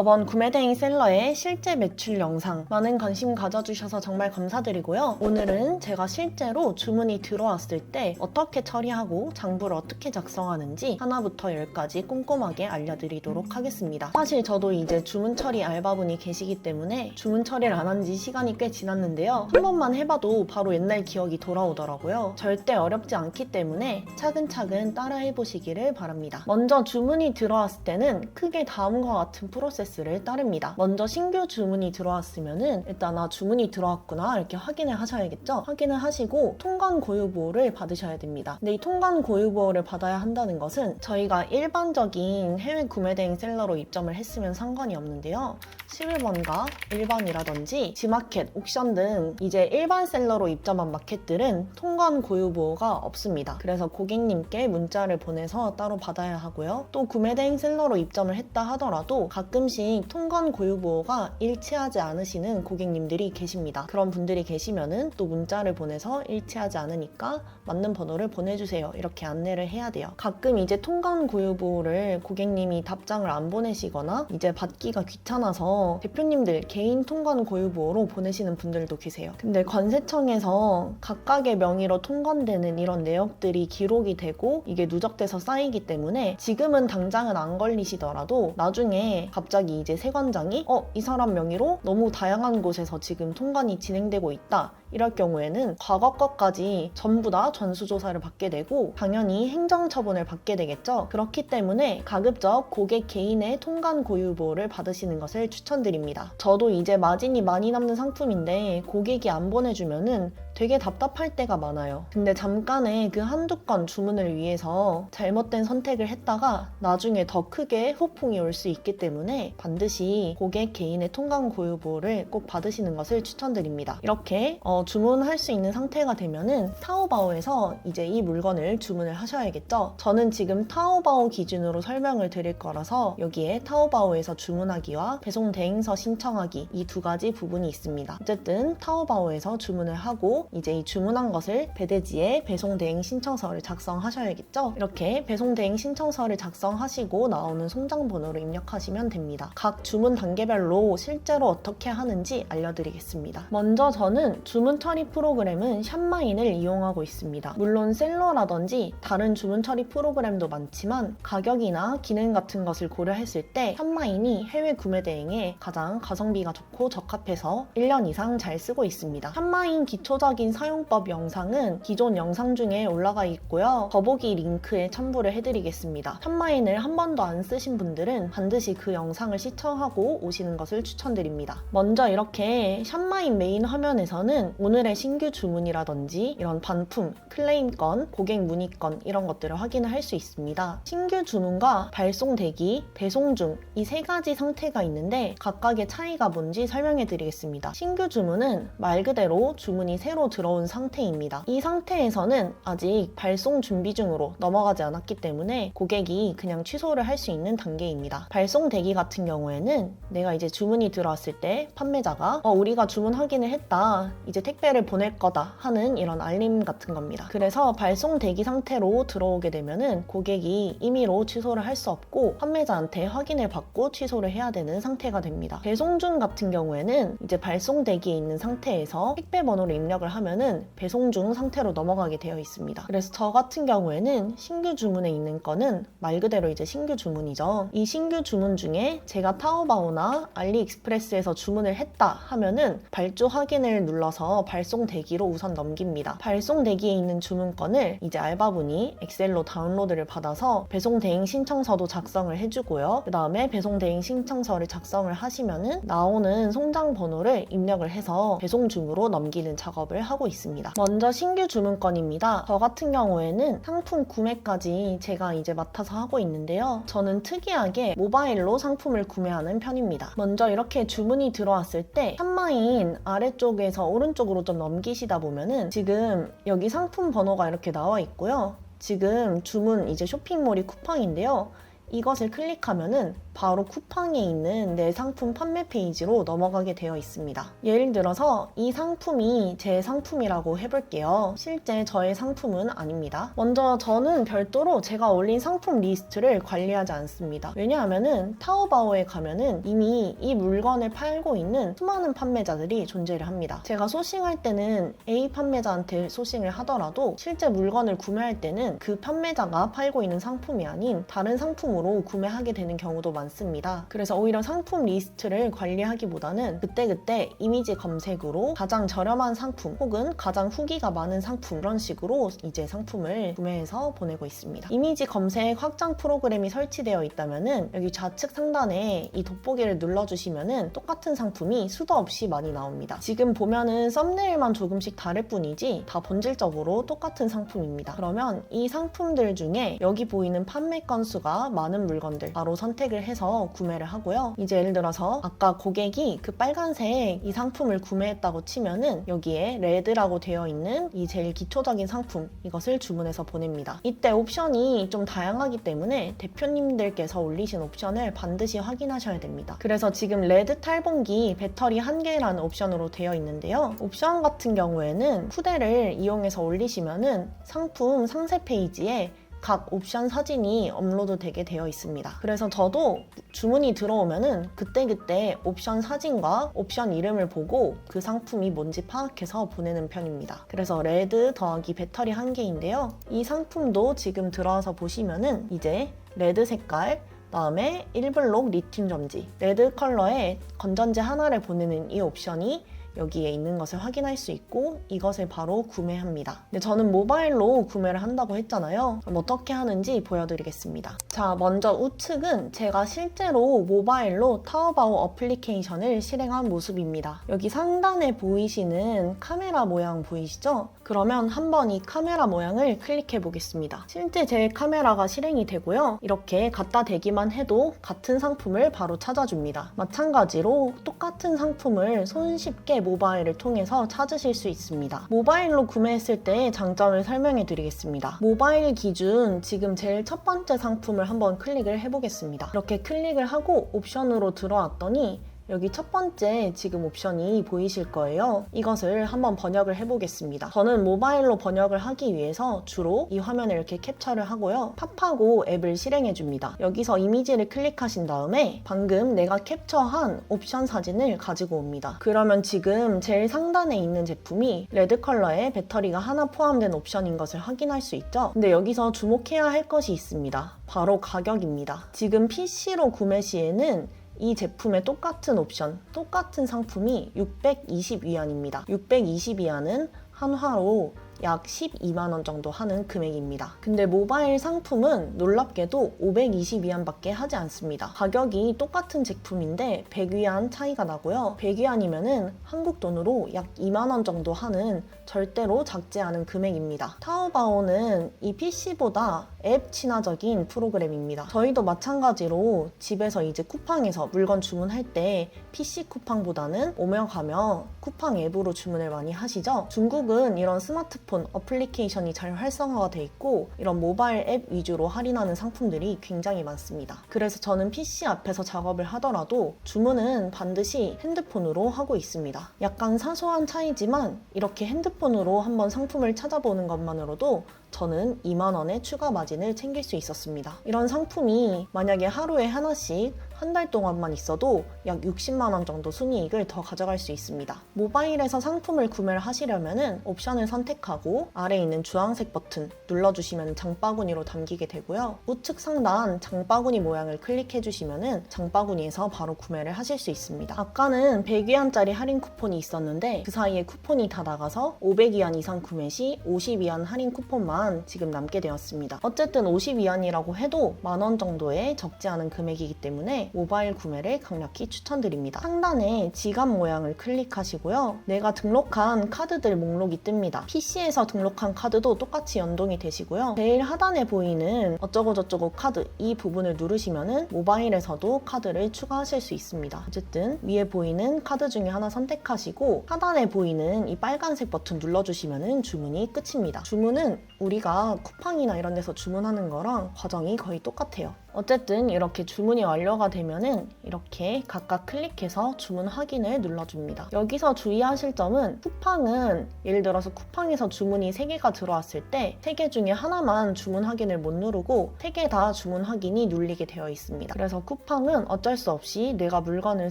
저번 구매대행 셀러의 실제 매출 영상 많은 관심 가져주셔서 정말 감사드리고요. 오늘은 제가 실제로 주문이 들어왔을 때 어떻게 처리하고 장부를 어떻게 작성하는지 하나부터 열까지 꼼꼼하게 알려드리도록 하겠습니다. 사실 저도 이제 주문 처리 알바분이 계시기 때문에 주문 처리를 안 한 지 시간이 꽤 지났는데요. 한 번만 해봐도 바로 옛날 기억이 돌아오더라고요. 절대 어렵지 않기 때문에 차근차근 따라 해보시기를 바랍니다. 먼저 주문이 들어왔을 때는 크게 다음과 같은 프로세스를 따릅니다. 먼저 신규 주문이 들어왔으면은 일단 주문이 들어왔구나 이렇게 확인을 하셔야겠죠. 확인을 하시고 통관 고유 보호를 받으셔야 됩니다. 근데 이 통관 고유 보호를 받아야 한다는 것은 저희가 일반적인 해외 구매 대행 셀러로 입점을 했으면 상관이 없는데요. 11번가 일반이라든지 지마켓, 옥션 등 이제 일반 셀러로 입점한 마켓들은 통관 고유 보호가 없습니다. 그래서 고객님께 문자를 보내서 따로 받아야 하고요. 또 구매 대행 셀러로 입점을 했다 하더라도 가끔씩 통관 고유 보호가 일치하지 않으시는 고객님들이 계십니다. 그런 분들이 계시면은 또 문자를 보내서 일치하지 않으니까 맞는 번호를 보내주세요. 이렇게 안내를 해야 돼요. 가끔 이제 통관 고유 보호를 고객님이 답장을 안 보내시거나 이제 받기가 귀찮아서 대표님들 개인 통관 고유 보호로 보내시는 분들도 계세요. 근데 관세청에서 각각의 명의로 통관되는 이런 내역들이 기록이 되고 이게 누적돼서 쌓이기 때문에 지금은 당장은 안 걸리시더라도 나중에 갑자기 이제 세관장이 이 사람 명의로 너무 다양한 곳에서 지금 통관이 진행되고 있다. 이럴 경우에는 과거 것까지 전부 다 전수조사를 받게 되고 당연히 행정처분을 받게 되겠죠. 그렇기 때문에 가급적 고객 개인의 통관 고유 보호를 받으시는 것을 추천드립니다. 저도 이제 마진이 많이 남는 상품인데 고객이 안 보내주면은 되게 답답할 때가 많아요. 근데 잠깐의 그 한두 건 주문을 위해서 잘못된 선택을 했다가 나중에 더 크게 후폭이 올 수 있기 때문에 반드시 고객 개인의 통관 고유 보호를 꼭 받으시는 것을 추천드립니다. 이렇게 주문할 수 있는 상태가 되면은 타오바오에서 이제 이 물건을 주문을 하셔야겠죠. 저는 지금 타오바오 기준으로 설명을 드릴 거라서 여기에 타오바오에서 주문하기와 배송 대행서 신청하기 이 두 가지 부분이 있습니다. 어쨌든 타오바오에서 주문을 하고 이제 이 주문한 것을 배대지에 배송 대행 신청서를 작성하셔야겠죠. 이렇게 배송 대행 신청서를 작성하시고 나오는 송장 번호를 입력하시면 됩니다. 각 주문 단계별로 실제로 어떻게 하는지 알려드리겠습니다. 먼저 저는 주문 처리 프로그램은 샵마인을 이용하고 있습니다. 물론 셀러라든지 다른 주문 처리 프로그램도 많지만 가격이나 기능 같은 것을 고려했을 때 샵마인이 해외 구매 대행에 가장 가성비가 좋고 적합해서 1년 이상 잘 쓰고 있습니다. 샵마인 기초적인 사용법 영상은 기존 영상 중에 올라가 있고요. 더보기 링크에 첨부를 해드리겠습니다. 샵마인을 한 번도 안 쓰신 분들은 반드시 그 영상을 시청하고 오시는 것을 추천드립니다. 먼저 이렇게 샵마인 메인 화면에서는 오늘의 신규 주문이라든지 이런 반품, 클레임 건, 고객 문의 건 이런 것들을 확인을 할 수 있습니다. 신규 주문과 발송 대기, 배송 중 이 세 가지 상태가 있는데 각각의 차이가 뭔지 설명해 드리겠습니다. 신규 주문은 말 그대로 주문이 새로 들어온 상태입니다. 이 상태에서는 아직 발송 준비 중으로 넘어가지 않았기 때문에 고객이 그냥 취소를 할 수 있는 단계입니다. 발송 대기 같은 경우에는 내가 이제 주문이 들어왔을 때 판매자가 우리가 주문 확인을 했다. 이제 택배를 보낼 거다 하는 이런 알림 같은 겁니다. 그래서 발송 대기 상태로 들어오게 되면은 고객이 임의로 취소를 할 수 없고 판매자한테 확인을 받고 취소를 해야 되는 상태가 됩니다. 배송 중 같은 경우에는 이제 발송 대기에 있는 상태에서 택배 번호를 입력을 하면은 배송 중 상태로 넘어가게 되어 있습니다. 그래서 저 같은 경우에는 신규 주문에 있는 거는 말 그대로 이제 신규 주문이죠. 이 신규 주문 중에 제가 타오바오나 알리익스프레스에서 주문을 했다 하면은 발주 확인을 눌러서 발송 대기로 우선 넘깁니다. 발송 대기에 있는 주문건을 이제 알바분이 엑셀로 다운로드를 받아서 배송 대행 신청서도 작성을 해주고요. 그 다음에 배송 대행 신청서를 작성을 하시면은 나오는 송장 번호를 입력을 해서 배송 중으로 넘기는 작업을 하고 있습니다. 먼저 신규 주문건입니다. 저 같은 경우에는 상품 구매까지 제가 이제 맡아서 하고 있는데요. 저는 특이하게 모바일로 상품을 구매하는 편입니다. 먼저 이렇게 주문이 들어왔을 때 샵마인 아래쪽에서 오른쪽으로 좀 넘기시다 보면은 지금 여기 상품 번호가 이렇게 나와 있고요. 지금 주문 이제 쇼핑몰이 쿠팡인데요. 이것을 클릭하면은 바로 쿠팡에 있는 내 상품 판매 페이지로 넘어가게 되어 있습니다. 예를 들어서 이 상품이 제 상품이라고 해볼게요. 실제 저의 상품은 아닙니다. 먼저 저는 별도로 제가 올린 상품 리스트를 관리하지 않습니다. 왜냐하면은 타오바오에 가면은 이미 이 물건을 팔고 있는 수많은 판매자들이 존재를 합니다. 제가 소싱할 때는 A 판매자한테 소싱을 하더라도 실제 물건을 구매할 때는 그 판매자가 팔고 있는 상품이 아닌 다른 상품으로 구매하게 되는 경우도 많습니다. 그래서 오히려 상품 리스트를 관리하기보다는 그때그때 이미지 검색으로 가장 저렴한 상품 혹은 가장 후기가 많은 상품 이런 식으로 이제 상품을 구매해서 보내고 있습니다. 이미지 검색 확장 프로그램이 설치되어 있다면은 여기 좌측 상단에 이 돋보기를 눌러주시면은 똑같은 상품이 수도 없이 많이 나옵니다. 지금 보면은 썸네일만 조금씩 다를 뿐이지 다 본질적으로 똑같은 상품입니다. 그러면 이 상품들 중에 여기 보이는 판매 건수가 많은 물건들 바로 선택을 해서 구매를 하고요. 이제 예를 들어서 아까 고객이 그 빨간색 이 상품을 구매했다고 치면은 여기에 레드라고 되어 있는 이 제일 기초적인 상품 이것을 주문해서 보냅니다. 이때 옵션이 좀 다양하기 때문에 대표님들께서 올리신 옵션을 반드시 확인하셔야 됩니다. 그래서 지금 레드 탈봉기 배터리 1개라는 옵션으로 되어 있는데요. 옵션 같은 경우에는 후대를 이용해서 올리시면은 상품 상세 페이지에 각 옵션 사진이 업로드 되게 되어 있습니다. 그래서 저도 주문이 들어오면은 그때그때 옵션 사진과 옵션 이름을 보고 그 상품이 뭔지 파악해서 보내는 편입니다. 그래서 레드 더하기 배터리 1개인데요. 이 상품도 지금 들어와서 보시면은 이제 레드 색깔 다음에 1블록 리튬 점지 레드 컬러의 건전지 하나를 보내는 이 옵션이 여기에 있는 것을 확인할 수 있고 이것을 바로 구매합니다. 근데 저는 모바일로 구매를 한다고 했잖아요. 그럼 어떻게 하는지 보여드리겠습니다. 자, 먼저 우측은 제가 실제로 모바일로 타오바오 어플리케이션을 실행한 모습입니다. 여기 상단에 보이시는 카메라 모양 보이시죠? 그러면 한번 이 카메라 모양을 클릭해 보겠습니다. 실제 제 카메라가 실행이 되고요. 이렇게 갖다 대기만 해도 같은 상품을 바로 찾아줍니다. 마찬가지로 똑같은 상품을 손쉽게 모바일을 통해서 찾으실 수 있습니다. 모바일로 구매했을 때의 장점을 설명해 드리겠습니다. 모바일 기준 지금 제일 첫 번째 상품을 한번 클릭을 해보겠습니다. 이렇게 클릭을 하고 옵션으로 들어왔더니 여기 첫 번째 지금 옵션이 보이실 거예요. 이것을 한번 번역을 해보겠습니다. 저는 모바일로 번역을 하기 위해서 주로 이 화면을 이렇게 캡처를 하고요. 팝하고 앱을 실행해줍니다. 여기서 이미지를 클릭하신 다음에 방금 내가 캡처한 옵션 사진을 가지고 옵니다. 그러면 지금 제일 상단에 있는 제품이 레드 컬러의 배터리가 하나 포함된 옵션인 것을 확인할 수 있죠. 근데 여기서 주목해야 할 것이 있습니다. 바로 가격입니다. 지금 PC로 구매 시에는 이 제품의 똑같은 옵션, 똑같은 상품이 620위안입니다. 620위안은 한화로 약 12만원 정도 하는 금액입니다. 근데 모바일 상품은 놀랍게도 520위안밖에 하지 않습니다. 가격이 똑같은 제품인데 100위안 차이가 나고요. 100위안이면은 한국 돈으로 약 2만원 정도 하는 절대로 작지 않은 금액입니다. 타오바오는 이 PC보다 앱 친화적인 프로그램입니다. 저희도 마찬가지로 집에서 이제 쿠팡에서 물건 주문할 때 PC 쿠팡보다는 오며 가며 쿠팡 앱으로 주문을 많이 하시죠. 중국은 이런 스마트폰 어플리케이션이 잘 활성화가 돼 있고 이런 모바일 앱 위주로 할인하는 상품들이 굉장히 많습니다. 그래서 저는 PC 앞에서 작업을 하더라도 주문은 반드시 핸드폰으로 하고 있습니다. 약간 사소한 차이지만 이렇게 핸드폰으로 한번 상품을 찾아보는 것만으로도 저는 2만원의 추가 마진을 챙길 수 있었습니다. 이런 상품이 만약에 하루에 하나씩 한 달 동안만 있어도 약 60만원 정도 순이익을 더 가져갈 수 있습니다. 모바일에서 상품을 구매를 하시려면 옵션을 선택하고 아래에 있는 주황색 버튼 눌러주시면 장바구니로 담기게 되고요. 우측 상단 장바구니 모양을 클릭해 주시면 장바구니에서 바로 구매를 하실 수 있습니다. 아까는 100위안짜리 할인 쿠폰이 있었는데 그 사이에 쿠폰이 다 나가서 500위안 이상 구매 시 50위안 할인 쿠폰만 지금 남게 되었습니다. 어쨌든 50위안이라고 해도 만원 정도의 적지 않은 금액이기 때문에 모바일 구매를 강력히 추천드립니다. 상단에 지갑 모양을 클릭하시고요. 내가 등록한 카드들 목록이 뜹니다. PC에서 등록한 카드도 똑같이 연동이 되시고요. 제일 하단에 보이는 어쩌고저쩌고 카드 이 부분을 누르시면 모바일에서도 카드를 추가하실 수 있습니다. 어쨌든 위에 보이는 카드 중에 하나 선택하시고 하단에 보이는 이 빨간색 버튼 눌러주시면 주문이 끝입니다. 주문은 우리가 쿠팡이나 이런 데서 주문하는 거랑 과정이 거의 똑같아요. 어쨌든 이렇게 주문이 완료가 되면은 이렇게 각각 클릭해서 주문 확인을 눌러줍니다. 여기서 주의하실 점은 쿠팡은 예를 들어서 쿠팡에서 주문이 3개가 들어왔을 때 3개 중에 하나만 주문 확인을 못 누르고 3개 다 주문 확인이 눌리게 되어 있습니다. 그래서 쿠팡은 어쩔 수 없이 내가 물건을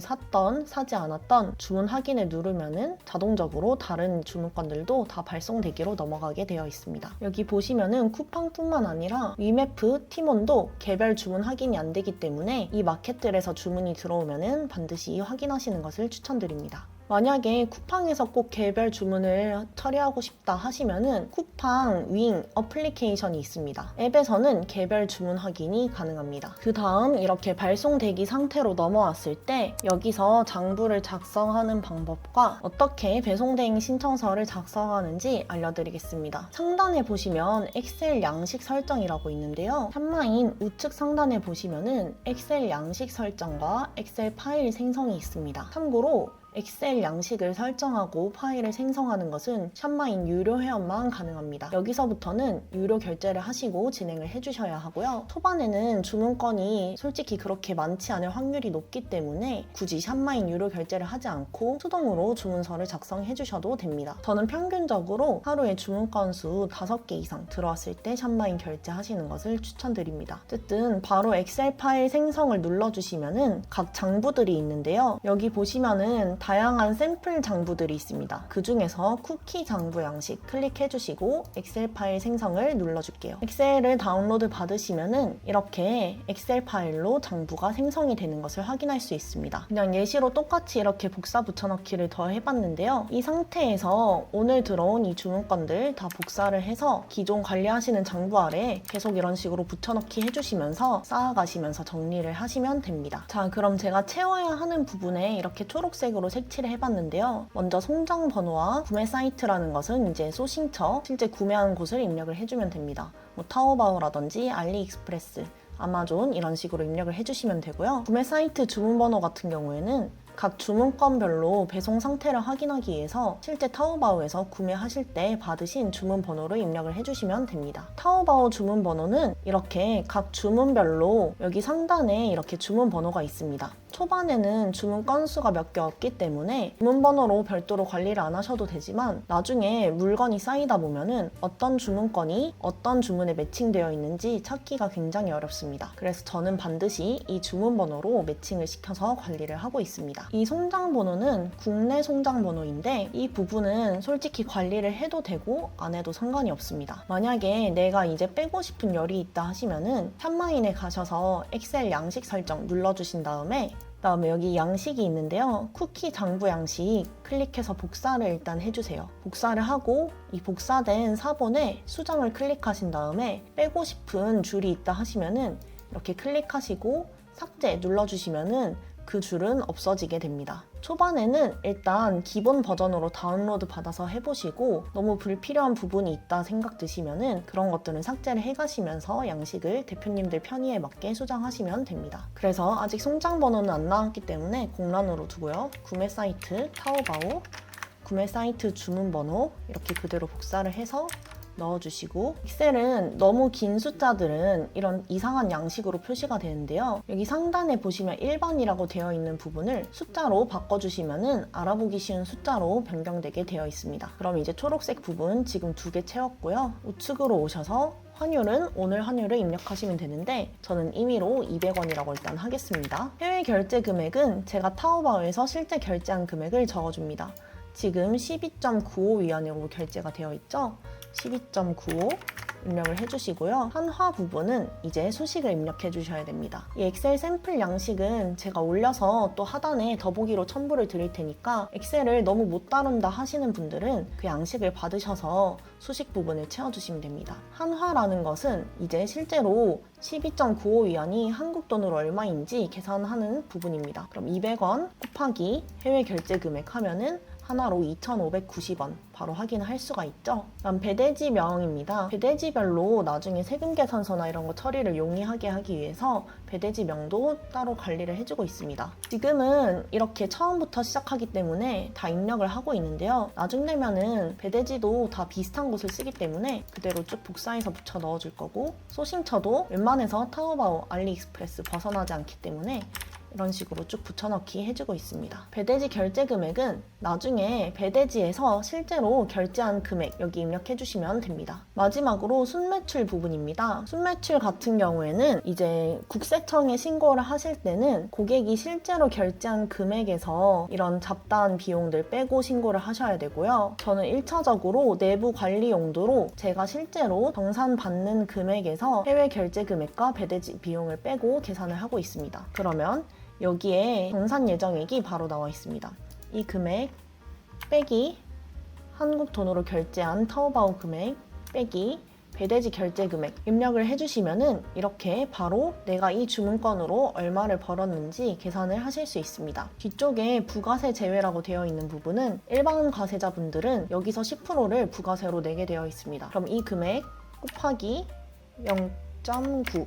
샀던 사지 않았던 주문 확인을 누르면은 자동적으로 다른 주문건들도 다 발송되기로 넘어가게 되어 있습니다. 여기 보시면은 쿠팡뿐만 아니라 위메프, 티몬도 개별 주문 확인이 안 되기 때문에 이 마켓들에서 주문이 들어오면은 반드시 확인하시는 것을 추천드립니다. 만약에 쿠팡에서 꼭 개별 주문을 처리하고 싶다 하시면은 쿠팡 윙 어플리케이션이 있습니다. 앱에서는 개별 주문 확인이 가능합니다. 그 다음 이렇게 발송 대기 상태로 넘어왔을 때 여기서 장부를 작성하는 방법과 어떻게 배송대행 신청서를 작성하는지 알려드리겠습니다. 상단에 보시면 엑셀 양식 설정이라고 있는데요. 샵마인 우측 상단에 보시면은 엑셀 양식 설정과 엑셀 파일 생성이 있습니다. 참고로 엑셀 양식을 설정하고 파일을 생성하는 것은 샵마인 유료 회원만 가능합니다. 여기서부터는 유료 결제를 하시고 진행을 해주셔야 하고요. 초반에는 주문건이 솔직히 그렇게 많지 않을 확률이 높기 때문에 굳이 샵마인 유료 결제를 하지 않고 수동으로 주문서를 작성해 주셔도 됩니다. 저는 평균적으로 하루에 주문 건수 5개 이상 들어왔을 때 샵마인 결제하시는 것을 추천드립니다. 어쨌든 바로 엑셀 파일 생성을 눌러주시면은 각 장부들이 있는데요. 여기 보시면은 다양한 샘플 장부들이 있습니다. 그 중에서 쿠키 장부 양식 클릭해주시고 엑셀 파일 생성을 눌러줄게요. 엑셀을 다운로드 받으시면은 이렇게 엑셀 파일로 장부가 생성이 되는 것을 확인할 수 있습니다. 그냥 예시로 똑같이 이렇게 복사 붙여넣기를 더 해봤는데요. 이 상태에서 오늘 들어온 이 주문건들 다 복사를 해서 기존 관리하시는 장부 아래에 계속 이런 식으로 붙여넣기 해주시면서 쌓아가시면서 정리를 하시면 됩니다. 자, 그럼 제가 채워야 하는 부분에 이렇게 초록색으로 색칠을 해봤는데요. 먼저 송장 번호와 구매 사이트라는 것은 이제 소싱처, 실제 구매하는 곳을 입력을 해주면 됩니다. 뭐 타오바오라든지 알리익스프레스, 아마존 이런 식으로 입력을 해주시면 되고요. 구매 사이트 주문 번호 같은 경우에는 각 주문건별로 배송 상태를 확인하기 위해서 실제 타오바오에서 구매하실 때 받으신 주문 번호를 입력을 해주시면 됩니다. 타오바오 주문 번호는 이렇게 각 주문별로 여기 상단에 이렇게 주문 번호가 있습니다. 초반에는 주문 건수가 몇 개 없기 때문에 주문 번호로 별도로 관리를 안 하셔도 되지만 나중에 물건이 쌓이다 보면은 어떤 주문건이 어떤 주문에 매칭되어 있는지 찾기가 굉장히 어렵습니다. 그래서 저는 반드시 이 주문 번호로 매칭을 시켜서 관리를 하고 있습니다. 이 송장 번호는 국내 송장 번호인데 이 부분은 솔직히 관리를 해도 되고 안 해도 상관이 없습니다. 만약에 내가 이제 빼고 싶은 열이 있다 하시면은 샵마인에 가셔서 엑셀 양식 설정 눌러주신 다음에 여기 양식이 있는데요. 쿠키 장부 양식 클릭해서 복사를 일단 해주세요. 복사를 하고 이 복사된 사본에 수정을 클릭하신 다음에 빼고 싶은 줄이 있다 하시면은 이렇게 클릭하시고 삭제 눌러주시면은 그 줄은 없어지게 됩니다. 초반에는 일단 기본 버전으로 다운로드 받아서 해보시고 너무 불필요한 부분이 있다 생각 드시면은 그런 것들은 삭제를 해가시면서 양식을 대표님들 편의에 맞게 수정하시면 됩니다. 그래서 아직 송장 번호는 안 나왔기 때문에 공란으로 두고요. 구매 사이트 타오바오, 구매 사이트 주문 번호 이렇게 그대로 복사를 해서 넣어주시고 엑셀은 너무 긴 숫자들은 이런 이상한 양식으로 표시가 되는데요. 여기 상단에 보시면 1번이라고 되어 있는 부분을 숫자로 바꿔주시면은 알아보기 쉬운 숫자로 변경되게 되어 있습니다. 그럼 이제 초록색 부분 지금 2개 채웠고요. 우측으로 오셔서 환율은 오늘 환율을 입력하시면 되는데 저는 임의로 200원이라고 일단 하겠습니다. 해외 결제 금액은 제가 타오바오에서 실제 결제한 금액을 적어줍니다. 지금 12.95위안으로 결제가 되어 있죠. 12.95 입력을 해주시고요. 한화 부분은 이제 수식을 입력해 주셔야 됩니다. 이 엑셀 샘플 양식은 제가 올려서 또 하단에 더보기로 첨부를 드릴 테니까 엑셀을 너무 못 다룬다 하시는 분들은 그 양식을 받으셔서 수식 부분을 채워주시면 됩니다. 한화라는 것은 이제 실제로 12.95위안이 한국 돈으로 얼마인지 계산하는 부분입니다. 그럼 200원 곱하기 해외 결제 금액 하면은 하나로 2,590원 바로 확인할 수가 있죠. 다음 배대지명입니다. 배대지별로 나중에 세금 계산서나 이런 거 처리를 용이하게 하기 위해서 배대지명도 따로 관리를 해주고 있습니다. 지금은 이렇게 처음부터 시작하기 때문에 다 입력을 하고 있는데요. 나중 되면은 배대지도 다 비슷한 곳을 쓰기 때문에 그대로 쭉 복사해서 붙여 넣어줄 거고, 소싱처도 웬만해서 타오바오, 알리익스프레스 벗어나지 않기 때문에 이런 식으로 쭉 붙여넣기 해주고 있습니다. 배대지 결제 금액은 나중에 배대지에서 실제로 결제한 금액 여기 입력해주시면 됩니다. 마지막으로 순매출 부분입니다. 순매출 같은 경우에는 이제 국세청에 신고를 하실 때는 고객이 실제로 결제한 금액에서 이런 잡다한 비용들 빼고 신고를 하셔야 되고요. 저는 1차적으로 내부 관리 용도로 제가 실제로 정산받는 금액에서 해외 결제 금액과 배대지 비용을 빼고 계산을 하고 있습니다. 그러면 여기에 정산 예정액이 바로 나와 있습니다. 이 금액 빼기 한국 돈으로 결제한 타오바오 금액 빼기 배대지 결제 금액 입력을 해주시면은 이렇게 바로 내가 이 주문건으로 얼마를 벌었는지 계산을 하실 수 있습니다. 뒤쪽에 부가세 제외라고 되어 있는 부분은 일반 과세자분들은 여기서 10%를 부가세로 내게 되어 있습니다. 그럼 이 금액 곱하기 0.9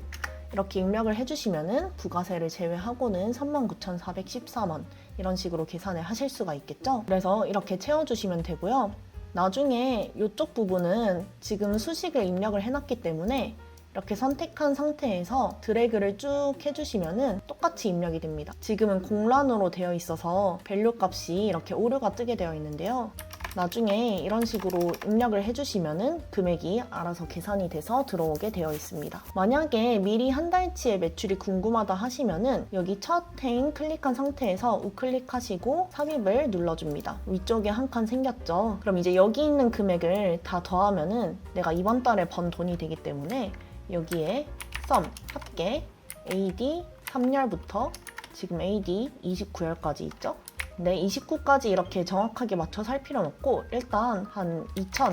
이렇게 입력을 해주시면은 부가세를 제외하고는 39,414원 이런 식으로 계산을 하실 수가 있겠죠. 그래서 이렇게 채워주시면 되고요. 나중에 이쪽 부분은 지금 수식을 입력을 해놨기 때문에 이렇게 선택한 상태에서 드래그를 쭉 해주시면은 똑같이 입력이 됩니다. 지금은 공란으로 되어 있어서 밸류 값이 이렇게 오류가 뜨게 되어 있는데요. 나중에 이런 식으로 입력을 해주시면은 금액이 알아서 계산이 돼서 들어오게 되어 있습니다. 만약에 미리 한 달치의 매출이 궁금하다 하시면은 여기 첫 행인 클릭한 상태에서 우클릭하시고 삽입을 눌러줍니다. 위쪽에 한 칸 생겼죠? 그럼 이제 여기 있는 금액을 다 더하면은 내가 이번 달에 번 돈이 되기 때문에 여기에 sum 합계 AD 3열부터 지금 AD 29열까지 있죠? 네, 29까지 이렇게 정확하게 맞춰 살 필요는 없고 일단 한 2,000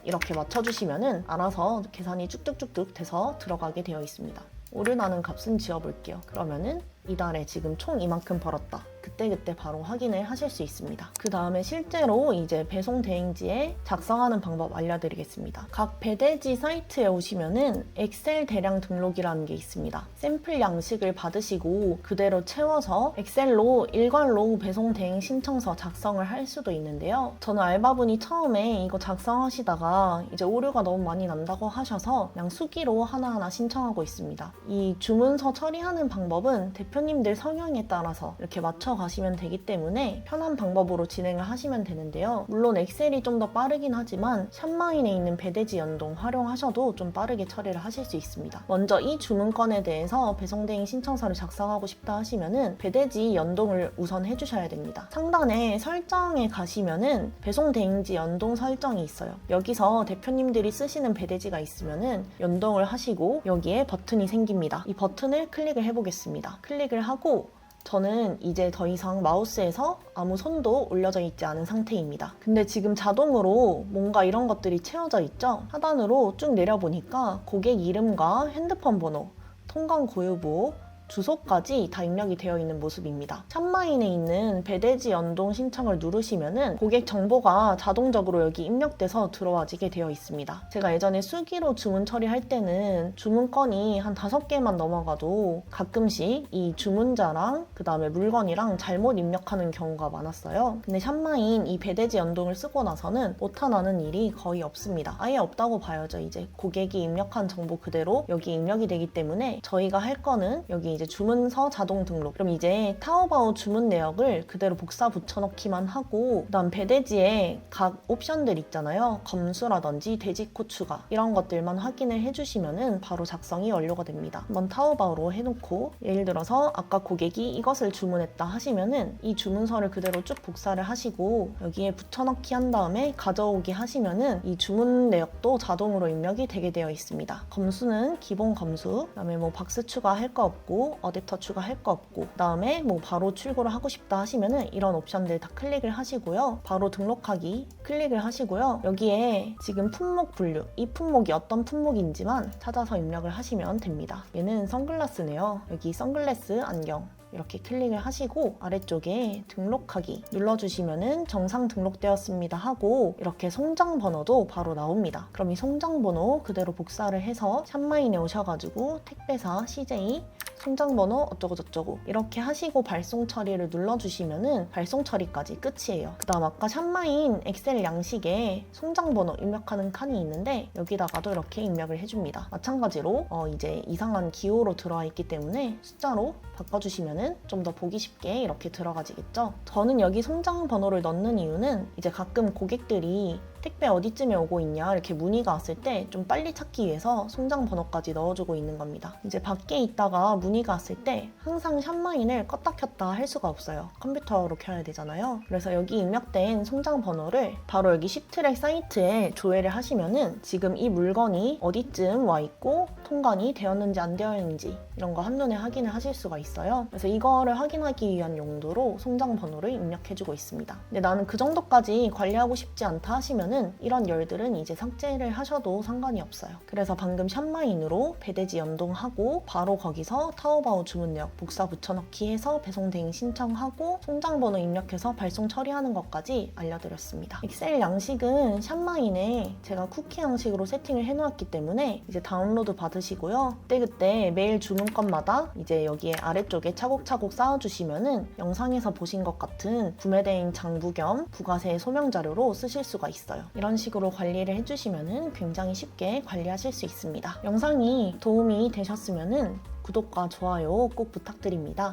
이렇게 맞춰주시면은 알아서 계산이 쭉쭉쭉쭉 돼서 들어가게 되어 있습니다. 오류 나는 값은 지워볼게요. 그러면은 이달에 지금 총 이만큼 벌었다. 그때그때 바로 확인을 하실 수 있습니다. 그 다음에 실제로 이제 배송 대행지에 작성하는 방법 알려드리겠습니다. 각 배대지 사이트에 오시면은 엑셀 대량 등록이라는 게 있습니다. 샘플 양식을 받으시고 그대로 채워서 엑셀로 일괄로 배송 대행 신청서 작성을 할 수도 있는데요. 저는 알바분이 처음에 이거 작성하시다가 이제 오류가 너무 많이 난다고 하셔서 그냥 수기로 하나하나 신청하고 있습니다. 이 주문서 처리하는 방법은 대표님들 성향에 따라서 이렇게 맞춰 가시면 되기 때문에 편한 방법으로 진행을 하시면 되는데요. 물론 엑셀이 좀 더 빠르긴 하지만 샵마인에 있는 배대지 연동 활용하셔도 좀 빠르게 처리를 하실 수 있습니다. 먼저 이 주문건에 대해서 배송대행 신청서를 작성하고 싶다 하시면은 배대지 연동을 우선 해주셔야 됩니다. 상단에 설정에 가시면은 배송대행지 연동 설정이 있어요. 여기서 대표님들이 쓰시는 배대지가 있으면은 연동을 하시고 여기에 버튼이 생깁니다. 이 버튼을 클릭을 해보겠습니다. 클릭을 하고 저는 이제 더 이상 마우스에서 아무 손도 올려져 있지 않은 상태입니다. 근데 지금 자동으로 뭔가 이런 것들이 채워져 있죠? 하단으로 쭉 내려보니까 고객 이름과 핸드폰 번호, 통관 고유부, 주소까지 다 입력이 되어 있는 모습입니다. 샵마인에 있는 배대지 연동 신청을 누르시면은 고객 정보가 자동적으로 여기 입력돼서 들어와지게 되어 있습니다. 제가 예전에 수기로 주문 처리할 때는 주문건이 한 5개만 넘어가도 가끔씩 이 주문자랑 그 다음에 물건이랑 잘못 입력하는 경우가 많았어요. 근데 샵마인 이 배대지 연동을 쓰고 나서는 오타나는 일이 거의 없습니다. 아예 없다고 봐야죠. 이제 고객이 입력한 정보 그대로 여기 입력이 되기 때문에 저희가 할 거는 여기 이제 주문서 자동 등록. 그럼 이제 타오바오 주문 내역을 그대로 복사 붙여넣기만 하고 그다음 배대지에 각 옵션들 있잖아요. 검수라든지 돼지코 추가 이런 것들만 확인을 해주시면은 바로 작성이 완료가 됩니다. 한번 타오바오로 해놓고 예를 들어서 아까 고객이 이것을 주문했다 하시면은 이 주문서를 그대로 쭉 복사를 하시고 여기에 붙여넣기 한 다음에 가져오기 하시면은 이 주문 내역도 자동으로 입력이 되게 되어 있습니다. 검수는 기본 검수, 그다음에 뭐 박스 추가할 거 없고 어댑터 추가할 거 없고 그다음에 뭐 바로 출고를 하고 싶다 하시면은 이런 옵션들 다 클릭을 하시고요. 바로 등록하기 클릭을 하시고요. 여기에 지금 품목 분류, 이 품목이 어떤 품목인지만 찾아서 입력을 하시면 됩니다. 얘는 선글라스네요. 여기 선글라스 안경 이렇게 클릭을 하시고 아래쪽에 등록하기 눌러주시면은 정상 등록되었습니다 하고 이렇게 송장 번호도 바로 나옵니다. 그럼 이 송장 번호 그대로 복사를 해서 샵마인에 오셔가지고 택배사 CJ 송장번호 어쩌고저쩌고 이렇게 하시고 발송 처리를 눌러주시면은 발송 처리까지 끝이에요. 그 다음 아까 샵마인 엑셀 양식에 송장번호 입력하는 칸이 있는데 여기다가도 이렇게 입력을 해줍니다. 마찬가지로 이제 이상한 기호로 들어와 있기 때문에 숫자로 바꿔주시면은 좀 더 보기 쉽게 이렇게 들어가지겠죠. 저는 여기 송장번호를 넣는 이유는 이제 가끔 고객들이 택배 어디쯤에 오고 있냐 이렇게 문의가 왔을 때 좀 빨리 찾기 위해서 송장 번호까지 넣어주고 있는 겁니다. 이제 밖에 있다가 문의가 왔을 때 항상 샵마인을 껐다 켰다 할 수가 없어요. 컴퓨터로 켜야 되잖아요. 그래서 여기 입력된 송장 번호를 바로 여기 쉽트랙 사이트에 조회를 하시면은 지금 이 물건이 어디쯤 와 있고 통관이 되었는지 안 되었는지 이런 거 한눈에 확인을 하실 수가 있어요. 그래서 이거를 확인하기 위한 용도로 송장 번호를 입력해주고 있습니다. 근데 나는 그 정도까지 관리하고 싶지 않다 하시면 이런 열들은 이제 삭제를 하셔도 상관이 없어요. 그래서 방금 샵마인으로 배대지 연동하고 바로 거기서 타오바오 주문 내역 복사 붙여넣기 해서 배송 대행 신청하고 송장 번호 입력해서 발송 처리하는 것까지 알려드렸습니다. 엑셀 양식은 샵마인에 제가 쿠키 양식으로 세팅을 해놓았기 때문에 이제 다운로드 받으시고요. 그때 매일 주문건마다 이제 여기에 아래쪽에 차곡차곡 쌓아주시면은 영상에서 보신 것 같은 구매 대행 장부 겸 부가세 소명 자료로 쓰실 수가 있어요. 이런 식으로 관리를 해주시면 굉장히 쉽게 관리하실 수 있습니다. 영상이 도움이 되셨으면 구독과 좋아요 꼭 부탁드립니다.